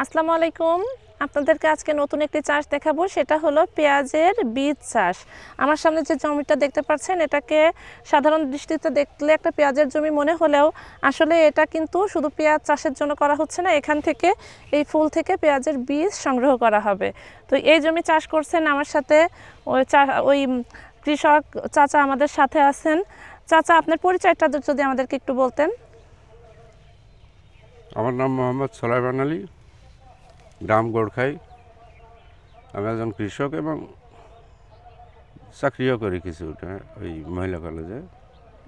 আসসালামু আলাইকুম। আপনাদেরকে আজকে নতুন একটি চাষ দেখাবো, সেটা হলো পেঁয়াজের বীজ চাষ। আমার সামনে যে জমিটা দেখতে পাচ্ছেন, এটাকে সাধারণ দৃষ্টিতে দেখলে একটা পেঁয়াজের জমি মনে হলেও আসলে এটা কিন্তু শুধু পেঁয়াজ চাষের জন্য করা হচ্ছে না। এখান থেকে এই ফুল থেকে পেঁয়াজের বীজ সংগ্রহ করা হবে। তো এই জমি চাষ করছেন আমার সাথে ওই কৃষক চাচা আমাদের সাথে আছেন। চাচা, আপনার পরিচয়টা যদি আমাদেরকে একটু বলতেন। আমার নাম মোহাম্মদ সোলাইমান আলী, গ্রাম গোড়খাই। আমি একজন কৃষক এবং চাকরিও করি কিছুটা ওই মহিলা কলেজে।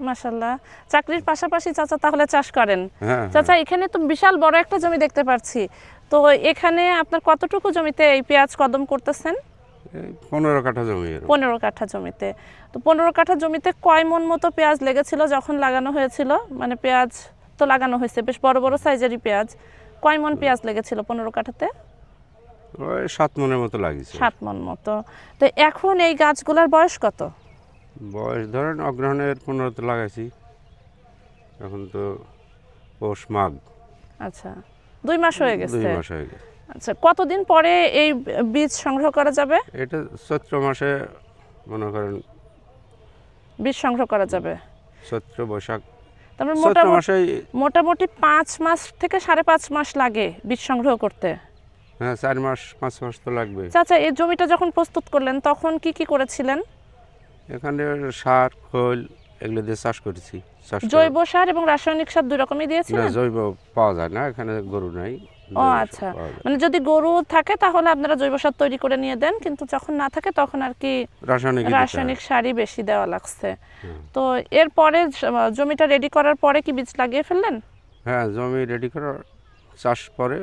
মাশাআল্লাহ, চাকরির পাশাপাশি চাচা তাহলে চাষ করেন। হ্যাঁ চাচা, এখানে তো বিশাল বড় একটা জমি দেখতে পাচ্ছি। তো এখানে আপনার কতটুকু জমিতে এই পেঁয়াজ কদম করতেছেন? এই 15 কাঠা জমি। 15 কাঠা জমিতে। তো 15 কাঠা জমিতে কয় মন মতো পেঁয়াজ লেগেছিল যখন লাগানো হয়েছিল? মানে পেঁয়াজ তো লাগানো হয়েছে, বেশ বড় বড় সাইজেরই পেঁয়াজ। কয় মন পেঁয়াজ লেগেছিল 15 কাঠাতে? ওই 7 মনের মতো লাগিয়েছে। 7 মন মতো। তো এখন এই গাছগুলোর বয়স কত? বয়স ধরেন অগ্রহণের 15তে লাগাইছি, এখন তো পৌষ মাঘ। আচ্ছা, 2 মাস হয়ে গেছে। 2 মাস হয়ে গেছে। আচ্ছা, কতদিন পরে এই বীজ সংগ্রহ করা যাবে? এটা চৈত্র মাসে মনে করেন বীজ সংগ্রহ করা যাবে। চৈত্র বৈশাখ তারপরে চৈত্র মাসে। মোটামুটি 5 মাস থেকে 5.5 মাস লাগে বীজ সংগ্রহ করতে। হ্যাঁ, 4 মাস 5 মাস তো লাগবে। চাচা, এই জমিটা যখন প্রস্তুত করলেন তখন কি কি করেছিলেন? এখানে সার খোল এগুলো দিয়ে চাষ করেছি। জৈব সার এবং রাসায়নিক সার দুই রকমই না, দিয়েছিলেন? জৈব পাওয়া যায় না, এখানে গরু নাই। ও আচ্ছা, মানে যদি গরু থাকে তাহলে আপনারা জৈব সার তৈরি করে নিয়ে দেন, কিন্তু যখন না থাকে তখন আর কি রাসায়নিক সারই বেশি দেওয়া লাগছে। তো এরপরে জমিটা রেডি করার পরে কি বীজ লাগিয়ে ফেললেন? হ্যাঁ, জমি রেডি করার চাষ পরে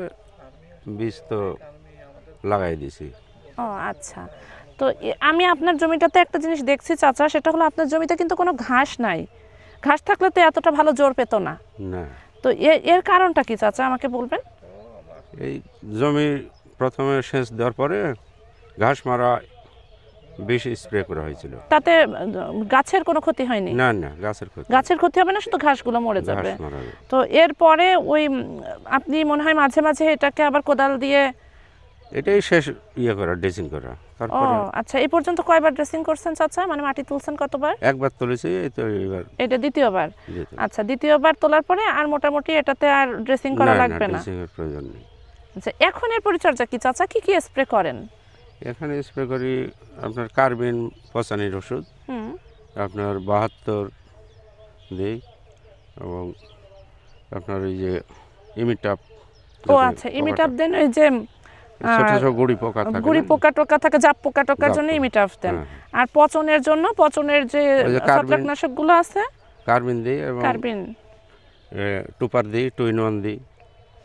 বীজ তো লাগাই দিছি। ও আচ্ছা। তো আমি আপনার জমিটাতে একটা জিনিস দেখছি চাচা, সেটা হলো আপনার জমিতে কিন্তু কোনো ঘাস নাই। ঘাস থাকলে তো এতটা ভালো জোর পেত না। না, তো এর কারণটা কি চাচা, আমাকে বলবেন? এই জমি প্রথমে সেচ দেওয়ার পরে ঘাস মারা বিষ স্প্রে করা হয়েছিল। তাতে গাছের কোনো ক্ষতি হয়নি? না না, গাছের ক্ষতি হবে না, শুধু ঘাসগুলো মরে যাবে। ঘাস মারা যাবে। তো এরপরে ওই আপনি মনে হয় মাঝে মাঝে এটাকে আবার কোদাল দিয়ে এটাই শেষ করা, ড্রেসিং করা। ও তারপরে আচ্ছা, এই পর্যন্ত কয়বার ড্রেসিং করছেন চাচা? মানে মাটি তুলছেন কতবার? একবার তুলেছি, এই তো এবার এটা দ্বিতীয়বার। আচ্ছা, দ্বিতীয়বার তোলার পরে আর মোটামুটি এটাতে আর ড্রেসিং করা লাগবে না? ড্রেসিং এর প্রয়োজন নেই। আচ্ছা, এখন এর পরিচর্যা কি চাচা, কি কি স্প্রে করেন? এখানে স্প্রে করি আপনার কার্বিন পচানির ওষুধ, আপনার 72 দিই, এবং আপনার ওই যে ইমিটাপ। ও আচ্ছা, ইমিটাপ দেন। ওই যে ছোট ছোট গুড়ি পোকা থাকে, গুড়ি পোকা টোকা থাকে, জাপ পোকা টোকার জন্য ইমিটাপ দেন। আর পচনের জন্য পচনের যে ছত্রাকনাশকগুলো আছে কার্বিন দিই, এবং কার্বিন টুপার দিই, 2 in 1 দিই।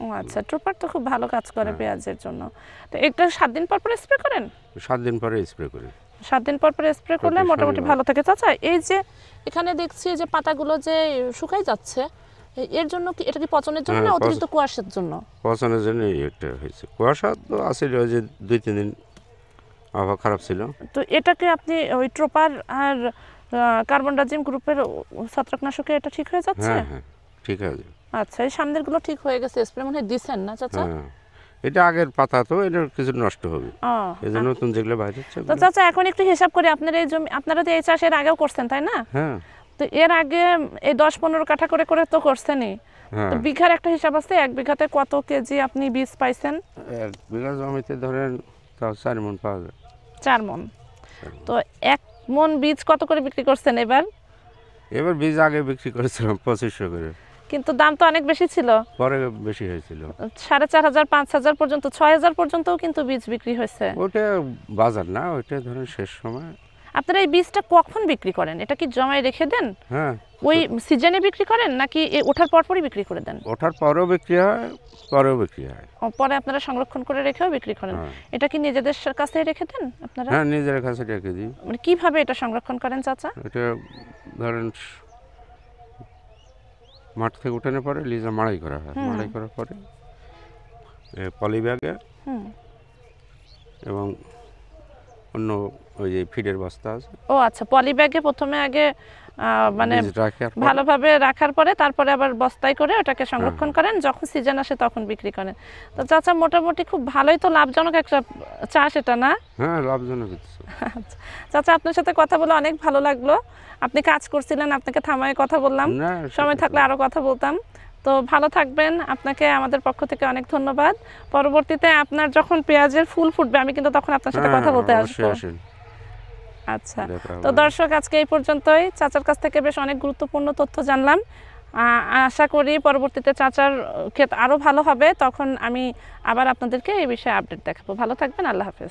ও আচ্ছা, ট্রোপার তো খুব ভালো কাজ করে পেঁয়াজের জন্য। তো এটা 7 দিন পর পর স্প্রে করেন? 7 দিন পরে স্প্রে করি। 7 দিন পর পর স্প্রে করলে মোটামুটি ভালো থাকে। চাচা, এই যে এখানে দেখছি যে পাতাগুলো যে শুকাই যাচ্ছে, এর জন্য কি, এটা কি পচনের জন্য না অতিরিক্ত কুয়াশার জন্য? পচনের জন্য এটা হয়েছে। কুয়াশা তো আছে, ওই যে 2-3 দিন আবহাওয়া খারাপ ছিল। তো এটাকে আপনি ওই ট্রোপার আর কার্বনডাজিম গ্রুপের ছত্রাকনাশকে এটা ঠিক হয়ে যাচ্ছে? হ্যাঁ হ্যাঁ, ঠিক আছে। আচ্ছা, এই সামনের গুলো ঠিক হয়ে গেছে, স্প্রে মনে হয় দিছেন না চাচা? হ্যাঁ, এটা আগের পাতা, তো এটা কিছু নষ্ট হবে, এজন্য নতুন যেগুলো বাইরে হচ্ছে। তো চাচা, এখন একটু হিসাব করি, আপনার এই জমি, আপনারা তো এই চাষ এর আগেও করছেন তাই না? হ্যাঁ। তো এর আগে এই 10-15 কাঠা করে করে তো করছেনই। তো বিঘার একটা হিসাব আছে, 1 বিঘাতে কত কেজি আপনি বীজ পাইছেন? 1 বিঘা জমিতে ধরেন তাও 4 মণ পাওয়া যায়। 4 মণ। তো 1 মণ বীজ কত করে বিক্রি করছেন এবার? এবার বীজ আগে বিক্রি করেছিলাম 2500 করে, কিন্তু দাম তো অনেক বেশি ছিল। পরে বেশি হয়েছিল, 4500, 5000 পর্যন্ত, 6000 পর্যন্তও কিন্তু বীজ বিক্রি হয়েছে। ওটা বাজার না, ওইটা ধরেন শেষ সময়। আপনারা এই বীজটা কখন বিক্রি করেন? এটা কি জমায় রেখে দেন? হ্যাঁ, ওই সিজনে বিক্রি করেন নাকি ওঠার পরপরই বিক্রি করে দেন? ওঠার পরেও বিক্রি হয়, পরেও বিক্রি হয়। পরে আপনারা সংরক্ষণ করে রেখেও বিক্রি করেন? এটা কি নিজেদের কাছে রেখে দেন আপনারা? হ্যাঁ, নিজের কাছে রেখে দিই। মানে কিভাবে এটা সংরক্ষণ করেন চাচা? এটা ধরেন মাঠ থেকে উঠানোর পরে লিজা মাড়াই করা হয়, মাড়াই করার পরে পলি ব্যাগে এবং অন্য ওই যে ফিডের বস্তা আছে, ও আচ্ছা, পলি ব্যাগে প্রথমে আগে মানে বীজ রাখি আর পরে- ভালোভাবে রাখার পরে তারপরে আবার বস্তায় করে ওটাকে সংরক্ষণ করেন, যখন সিজন আসে তখন বিক্রি করেন। তো চাচা মোটামুটি খুব ভালোই তো লাভজনক একটা চাষ এটা, না? হ্যাঁ, লাভজনক হচ্ছে। আচ্ছা। চাচা আপনার সাথে কথা বলে অনেক ভালো লাগলো। আপনি কাজ করছিলেন, আপনাকে থামায় কথা বললাম, না, সময় থাকলে আরও কথা বলতাম। তো ভালো থাকবেন, আপনাকে আমাদের পক্ষ থেকে অনেক ধন্যবাদ। পরবর্তীতে আপনার যখন পেঁয়াজের ফুল ফুটবে আমি কিন্তু তখন আপনার সাথে কথা বলতে অবশ্যই আসবো। আসেন, আচ্ছা, দেখা তো হবে। দর্শক আজকে এই পর্যন্তই। চাচার কাছ থেকে বেশ অনেক গুরুত্বপূর্ণ তথ্য জানলাম। আশা করি পরবর্তীতে চাচার ক্ষেত আরও ভালো হবে, তখন আমি আবার আপনাদেরকে এই বিষয়ে আপডেট দেখাবো। ভালো থাকবেন, আল্লাহ হাফেজ।